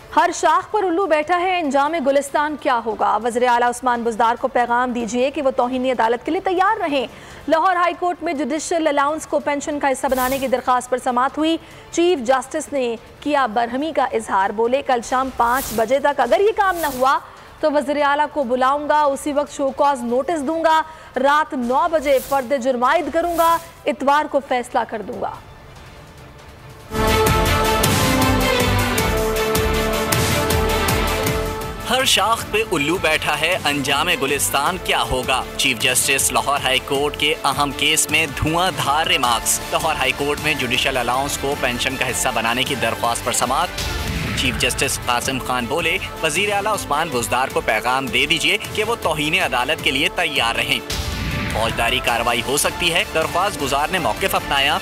हर शाख पर उल्लू बैठा है, अंजाम गुलिस्तान क्या होगा। वज़ीर आला उस्मान बुज़दार को पैगाम दीजिए कि वो तौहीनी अदालत के लिए तैयार रहें। लाहौर हाई कोर्ट में जुडिशल अलाउंस को पेंशन का हिस्सा बनाने की दरख्वास्त पर समाअत हुई। चीफ जस्टिस ने किया बरहमी का इजहार। बोले कल शाम 5 बजे तक अगर ये काम न हुआ तो वज़ीर आला को बुलाऊंगा, उसी वक्त शो कॉज नोटिस दूंगा, रात 9 बजे फर्द जुर्म आयद करूंगा, इतवार को फैसला कर दूंगा। हर शाख पे उल्लू बैठा है, अंजाम गुलिस्तान क्या होगा। Chief justice Lahore high court के अहम केस में धुआंधार रिमार्क्स। लाहौर हाई कोर्ट में जुडिशल अलाउंस को पेंशन का हिस्सा बनाने की दरख्वास्त पर समाअत। चीफ जस्टिस कासिम खान बोले वजीर आला उस्मान बुज़दार को पैगाम दे दीजिए कि वो तौहीन अदालत के लिए तैयार रहें। फौजदारी कार्रवाई हो सकती है। दरख्वास्त गुजार ने मौक़िफ़ अपनाया।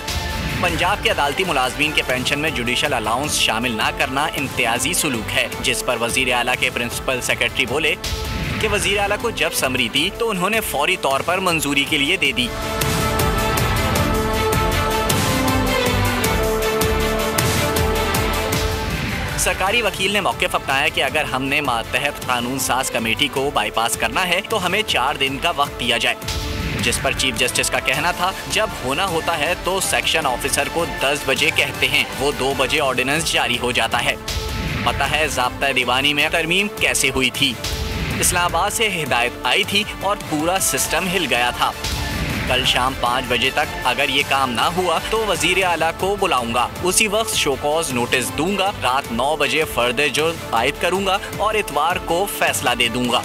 पंजाब के अदालती मुलाजमीन के पेंशन में जुडिशल अलाउंस शामिल न करना इम्तियाजी सुलूक है, जिस पर वजीर आला के प्रिंसिपल सेक्रेटरी बोले कि वजीर आला को जब समरी दी तो उन्होंने फौरी तौर पर मंजूरी के लिए दे दी। सरकारी वकील ने मौक़िफ़ अपनाया कि अगर हमने मातहत कानून साज कमेटी को बाईपास करना है तो हमें 4 दिन का वक्त दिया जाए, जिस पर चीफ जस्टिस का कहना था जब होना होता है तो सेक्शन ऑफिसर को 10 बजे कहते हैं, वो 2 बजे ऑर्डिनेंस जारी हो जाता है। पता है ज़ाब्ता दीवानी में तरमीम कैसे हुई थी। इस्लामाबाद से हिदायत आई थी और पूरा सिस्टम हिल गया था। कल शाम 5 बजे तक अगर ये काम ना हुआ तो वजीर आला को बुलाऊंगा, उसी वक्त शोकॉज नोटिस दूंगा, रात 9 बजे फर्द जुर्म आयद करूंगा और इतवार को फैसला दे दूंगा।